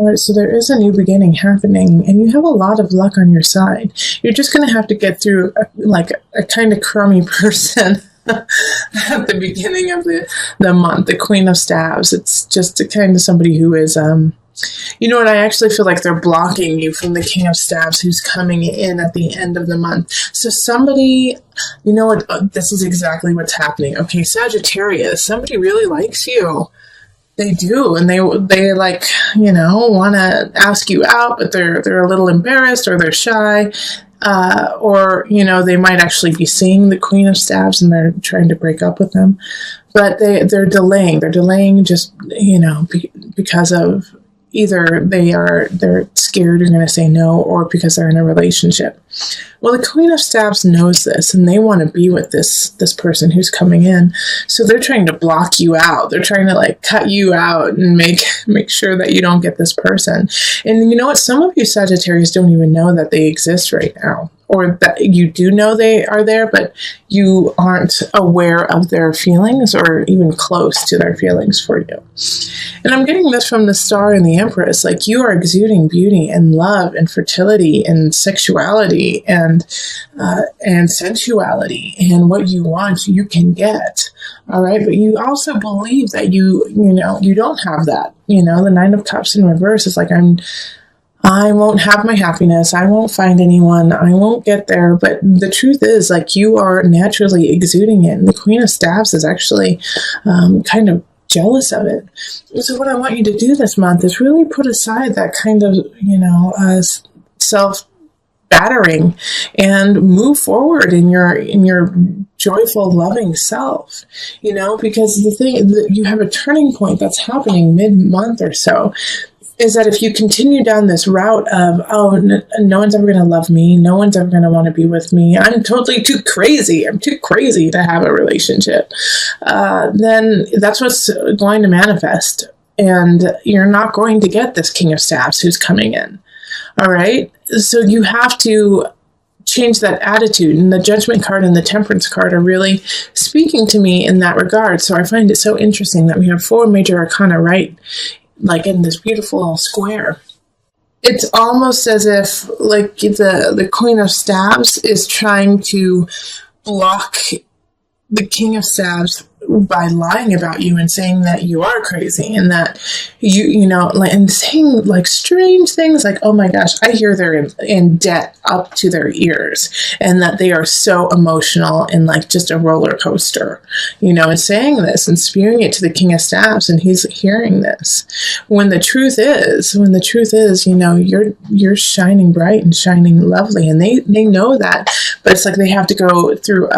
All right, so there is a new beginning happening, and you have a lot of luck on your side. You're just going to have to get through a kind of crummy person at the beginning of the month, the Queen of Staves. It's just a kind of somebody who is, you know what, I actually feel like they're blocking you from the King of Staves who's coming in at the end of the month. So somebody, you know what, this is exactly what's happening. Okay, Sagittarius, somebody really likes you. They do, and they like, you know, want to ask you out, but they're a little embarrassed, or they're shy, or, you know, they might actually be seeing the Queen of Staves and they're trying to break up with them, but they're delaying. They're delaying just, you know, because of either they're scared you're going to say no, or because they're in a relationship. Well, the Queen of Staves knows this, and they want to be with this person who's coming in. So they're trying to block you out. They're trying to like cut you out and make sure that you don't get this person. And you know what? Some of you Sagittarius don't even know that they exist right now, or that you do know they are there, but you aren't aware of their feelings or even close to their feelings for you. And I'm getting this from the Star and the Empress. Like, you are exuding beauty and love and fertility and sexuality and sensuality, and what you want you can get. All right, but you also believe that you don't have that. You know, the Nine of Cups in reverse is like, I won't have my happiness. I won't find anyone. I won't get there. But the truth is, like, you are naturally exuding it. And the Queen of Staves is actually kind of jealous of it. So what I want you to do this month is really put aside that kind of, you know, self-battering and move forward in your joyful, loving self, you know, because the thing that you have a turning point that's happening mid-month or so is that if you continue down this route of, no one's ever going to love me, no one's ever going to want to be with me, I'm totally too crazy, I'm too crazy to have a relationship, then that's what's going to manifest. And you're not going to get this King of Staves who's coming in. All right? So you have to change that attitude. And the Judgment card and the Temperance card are really speaking to me in that regard. So I find it so interesting that we have 4 major arcana right, like in this beautiful square. It's almost as if like the Queen of Staves is trying to block the King of Staves by lying about you and saying that you are crazy, and that you know, and saying like strange things like, oh my gosh, I hear they're in debt up to their ears, and that they are so emotional and like just a roller coaster, you know, and saying this and spewing it to the King of Staves, and he's hearing this, when the truth is, you know, you're shining bright and shining lovely, and they know that, but it's like they have to go through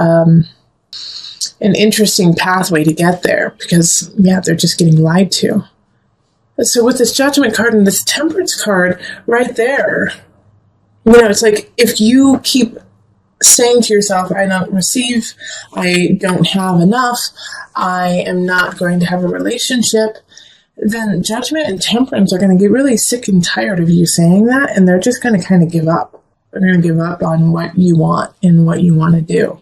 an interesting pathway to get there, because they're just getting lied to. So with this Judgment card and this Temperance card right there, you know, it's like if you keep saying to yourself, I don't receive, I don't have enough, I am not going to have a relationship, then Judgment and Temperance are going to get really sick and tired of you saying that, and they're just going to kind of give up. They're going to give up on what you want and what you want to do.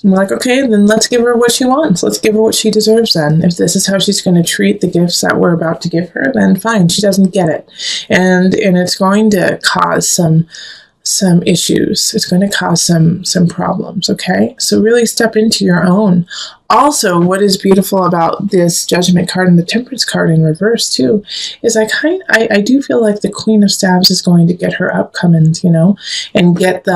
And we're like, okay, then let's give her what she wants. Let's give her what she deserves then. If this is how she's going to treat the gifts that we're about to give her, then fine, she doesn't get it. And it's going to cause some issues. It's going to cause some problems, okay? So really step into your own. Also, what is beautiful about this Judgment card and the Temperance card in reverse too, is I do feel like the Queen of Staves is going to get her upcomings, you know, and get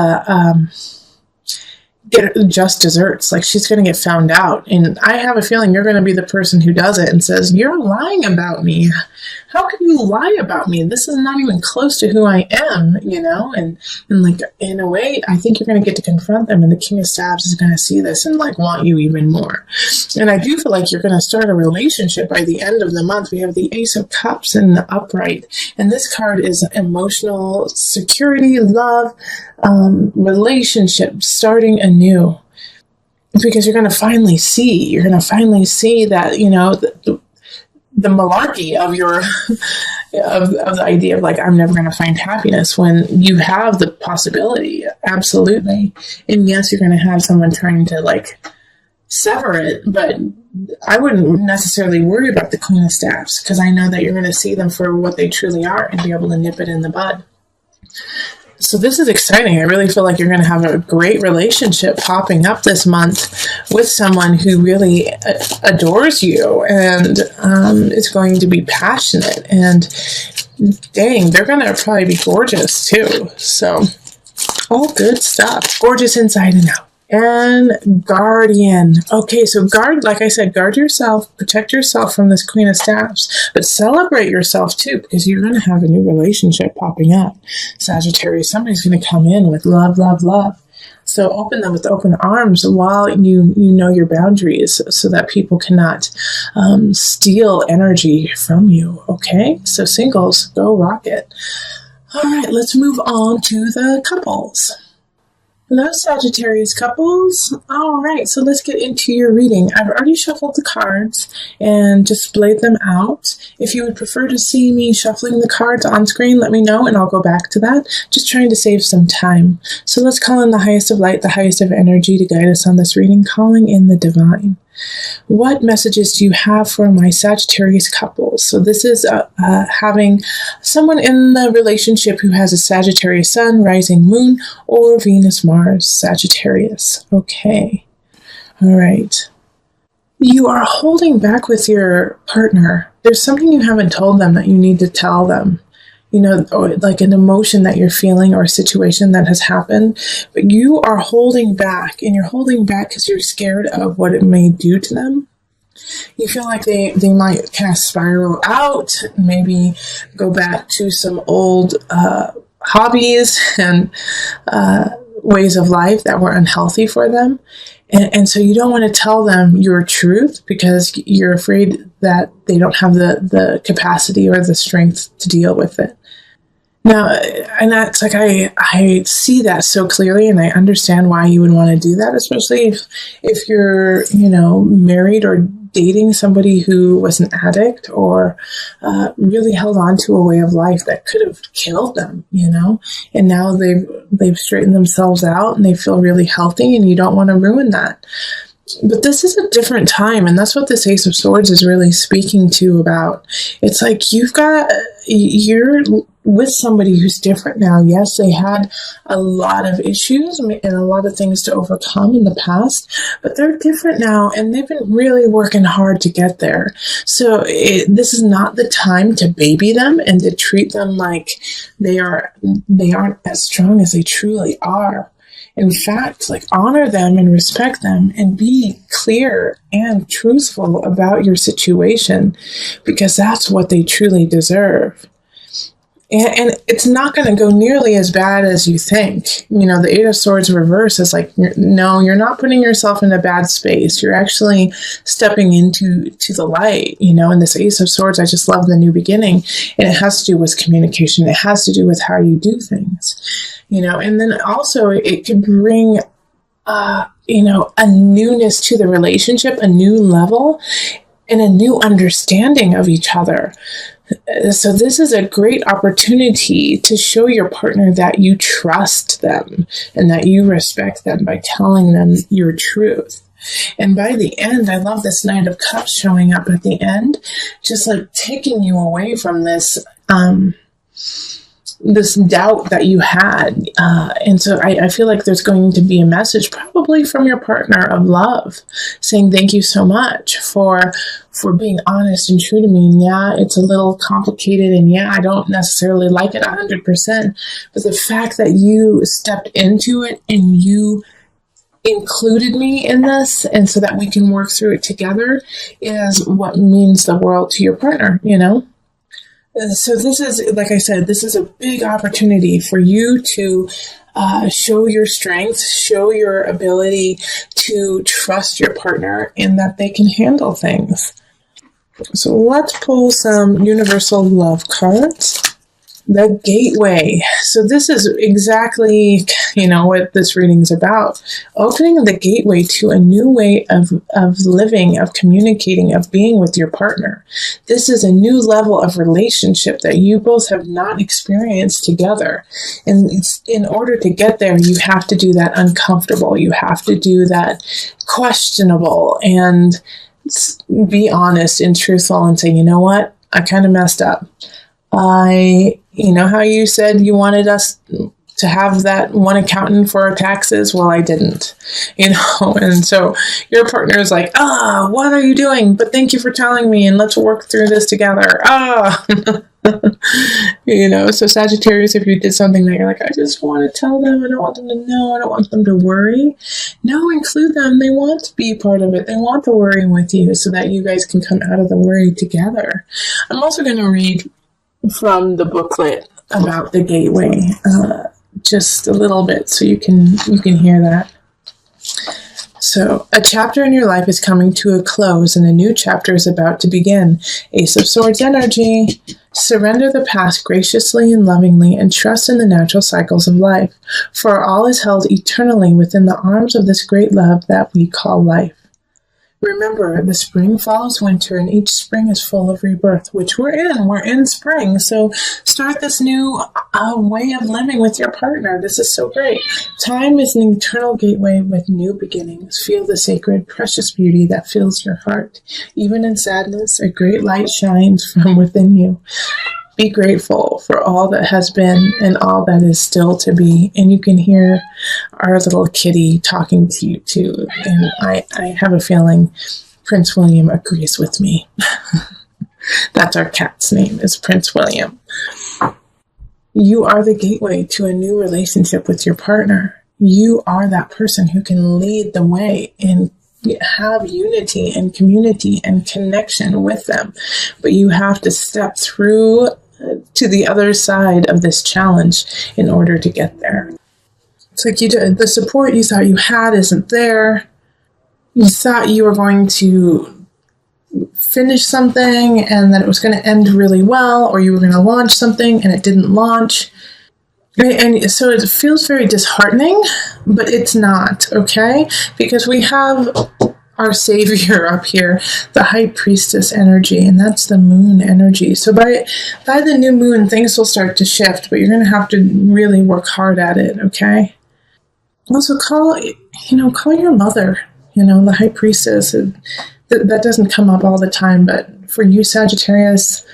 just desserts. Like, she's going to get found out, and I have a feeling you're going to be the person who does it and says, you're lying about me. How can you lie about me? This is not even close to who I am, you know? And like, in a way, I think you're going to get to confront them, and the King of Staves is going to see this and like want you even more. And I do feel like you're going to start a relationship by the end of the month. We have the Ace of Cups in the upright, and this card is emotional security, love, relationship, starting anew. Because you're going to finally see that, you know, the malarkey of your of the idea of like, I'm never going to find happiness, when you have the possibility, absolutely. And yes, you're going to have someone trying to like sever it, but I wouldn't necessarily worry about the Queen of Staffs, because I know that you're going to see them for what they truly are and be able to nip it in the bud. So this is exciting. I really feel like you're going to have a great relationship popping up this month with someone who really adores you and is going to be passionate. And dang, they're going to probably be gorgeous too. So all good stuff. Gorgeous inside and out. And Guardian. Okay, so like I said, guard yourself, protect yourself from this Queen of Staffs, but celebrate yourself too, because you're going to have a new relationship popping up. Sagittarius, somebody's going to come in with love, love, love. So open them with open arms while you know your boundaries, so that people cannot steal energy from you. Okay, so singles, go rock it. All right, let's move on to the couples. Hello, Sagittarius couples. All right, so let's get into your reading. I've already shuffled the cards and displayed them out. If you would prefer to see me shuffling the cards on screen, let me know and I'll go back to that. Just trying to save some time. So let's call in the highest of light, the highest of energy to guide us on this reading, calling in the divine. What messages do you have for my Sagittarius couples? So this is having someone in the relationship who has a Sagittarius sun, rising moon, or Venus, Mars, Sagittarius. Okay. All right. You are holding back with your partner. There's something you haven't told them that you need to tell them. You know, or like an emotion that you're feeling or a situation that has happened, but you are holding back, and you're holding back because you're scared of what it may do to them. You feel like they might kind of spiral out, maybe go back to some old hobbies and ways of life that were unhealthy for them. And so you don't want to tell them your truth because you're afraid that they don't have the capacity or the strength to deal with it. Now, and that's like, I see that so clearly, and I understand why you would want to do that, especially if you're, married or dating somebody who was an addict or really held on to a way of life that could have killed them, and now they've straightened themselves out and they feel really healthy, and you don't want to ruin that. But this is a different time, and that's what this Ace of Swords is really speaking to about. It's like you're with somebody who's different now. Yes, they had a lot of issues and a lot of things to overcome in the past, but they're different now, and they've been really working hard to get there. So this is not the time to baby them and to treat them like they aren't as strong as they truly are. In fact, honor them and respect them and be clear and truthful about your situation, because that's what they truly deserve. And it's not going to go nearly as bad as you think. The Eight of Swords reverse is like, no, you're not putting yourself in a bad space. You're actually stepping into the light, and this Ace of Swords, I just love the new beginning. And it has to do with communication. It has to do with how you do things, and then also it could bring, a newness to the relationship, a new level, and a new understanding of each other. So this is a great opportunity to show your partner that you trust them and that you respect them by telling them your truth. And by the end, I love this Knight of Cups showing up at the end, just like taking you away from this doubt that you had. And so I feel like there's going to be a message probably from your partner of love saying, thank you so much for being honest and true to me. And yeah, it's a little complicated, and yeah, I don't necessarily like it 100%, but the fact that you stepped into it and you included me in this, and so that we can work through it together, is what means the world to your partner, So this is, like I said, this is a big opportunity for you to show your strength, show your ability to trust your partner and that they can handle things. So let's pull some universal love cards. The gateway. So this is exactly, what this reading is about. Opening the gateway to a new way of living, of communicating, of being with your partner. This is a new level of relationship that you both have not experienced together. And in order to get there, you have to do that uncomfortable. You have to do that questionable and be honest and truthful and say, you know what? I kind of messed up. You know how you said you wanted us to have that one accountant for our taxes? Well, I didn't, and so your partner is like, what are you doing? But thank you for telling me, and let's work through this together. So Sagittarius, if you did something that you're like, I just want to tell them, I don't want them to know, I don't want them to worry. No, include them. They want to be part of it. They want to worry with you so that you guys can come out of the worry together. I'm also going to read from the booklet about the gateway, just a little bit so you can hear that. So, a chapter in your life is coming to a close and a new chapter is about to begin. Ace of Swords energy. Surrender the past graciously and lovingly and trust in the natural cycles of life, for all is held eternally within the arms of this great love that we call life. Remember, the spring follows winter, and each spring is full of rebirth, which we're in. We're in spring. So start this new way of living with your partner. This is so great. Time is an eternal gateway with new beginnings. Feel the sacred, precious beauty that fills your heart. Even in sadness, a great light shines from within you. Be grateful for all that has been and all that is still to be. And you can hear our little kitty talking to you too. And I have a feeling Prince William agrees with me. That's our cat's name, is Prince William. You are the gateway to a new relationship with your partner. You are that person who can lead the way and have unity and community and connection with them. But you have to step through to the other side of this challenge in order to get there. It's like the support you thought you had isn't there. You thought you were going to finish something and that it was going to end really well, or you were going to launch something and it didn't launch. And so it feels very disheartening, but it's not, okay? Because we have our savior up here, the high priestess energy, and that's the moon energy. So by the new moon, things will start to shift, but you're going to have to really work hard at it, okay? Also call your mother, the high priestess. That doesn't come up all the time, but for you, Sagittarius,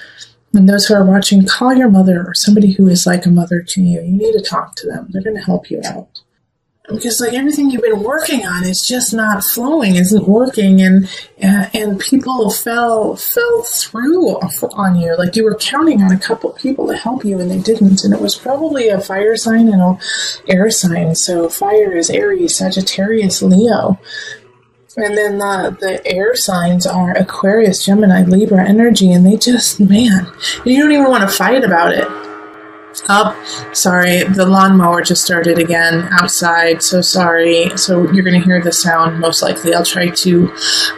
and those who are watching, call your mother or somebody who is like a mother to you. You need to talk to them. They're going to help you out. Because everything you've been working on is just not flowing, isn't working, and people fell through on you. Like you were counting on a couple people to help you, and they didn't. And it was probably a fire sign and an air sign. So fire is Aries, Sagittarius, Leo. And then the air signs are Aquarius, Gemini, Libra energy, and they just, man, you don't even want to fight about it. Sorry, the lawnmower just started again outside, so sorry. So you're going to hear the sound, most likely. I'll try to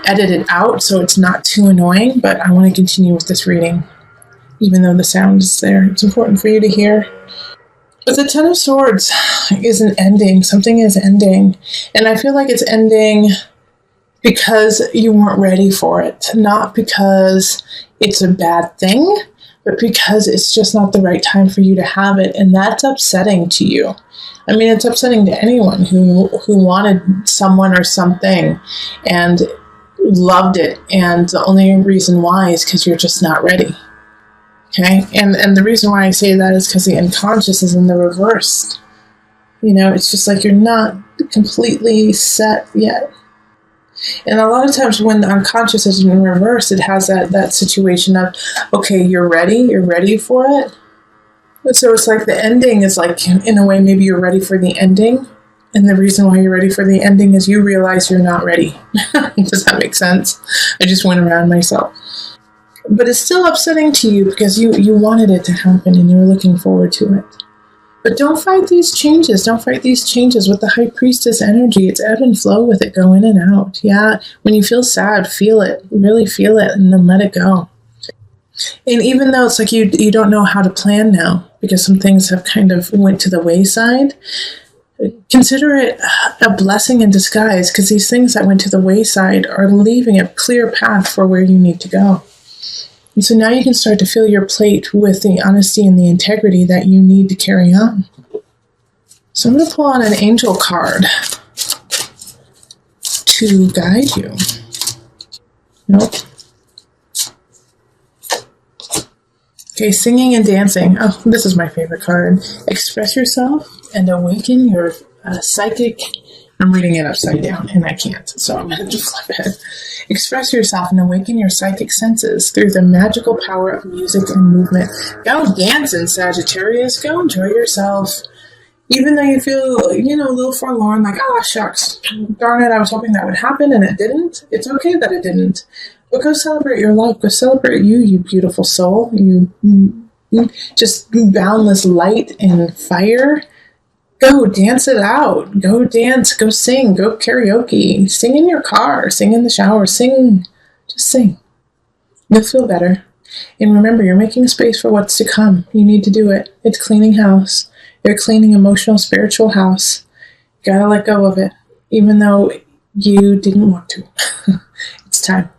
edit it out so it's not too annoying, but I want to continue with this reading, even though the sound is there. It's important for you to hear. But the Ten of Swords is an ending. Something is ending, and I feel like it's ending because you weren't ready for it, not because it's a bad thing, but because it's just not the right time for you to have it, and that's upsetting to you. I mean, it's upsetting to anyone who wanted someone or something and loved it, and the only reason why is because you're just not ready. Okay? And the reason why I say that is because the unconscious is in the reverse. It's just like you're not completely set yet. And a lot of times when the unconscious is in reverse, it has that situation of, okay, you're ready for it. So it's like the ending is like, in a way, maybe you're ready for the ending. And the reason why you're ready for the ending is you realize you're not ready. Does that make sense? I just went around myself. But it's still upsetting to you because you wanted it to happen and you were looking forward to it. But don't fight these changes. Don't fight these changes with the High Priestess energy. It's ebb and flow with it, go in and out. Yeah, when you feel sad, feel it. Really feel it and then let it go. And even though it's like you don't know how to plan now because some things have kind of went to the wayside, consider it a blessing in disguise, because these things that went to the wayside are leaving a clear path for where you need to go. And so now you can start to fill your plate with the honesty and the integrity that you need to carry on. So I'm going to pull on an angel card to guide you. Nope. Okay, singing and dancing. Oh, this is my favorite card. Express yourself and awaken your psychic. I'm reading it upside down and I can't, so I'm going to flip it. Express yourself and awaken your psychic senses through the magical power of music and movement. Go dancing, Sagittarius. Go enjoy yourself. Even though you feel, a little forlorn, like, oh, shucks, darn it, I was hoping that would happen and it didn't. It's okay that it didn't. But go celebrate your life. Go celebrate you beautiful soul. You just boundless light and fire. Go dance it out. Go dance. Go sing. Go karaoke. Sing in your car. Sing in the shower. Sing. Just sing. You'll feel better. And remember, you're making space for what's to come. You need to do it. It's cleaning house. You're cleaning emotional, spiritual house. You gotta let go of it, even though you didn't want to. It's time.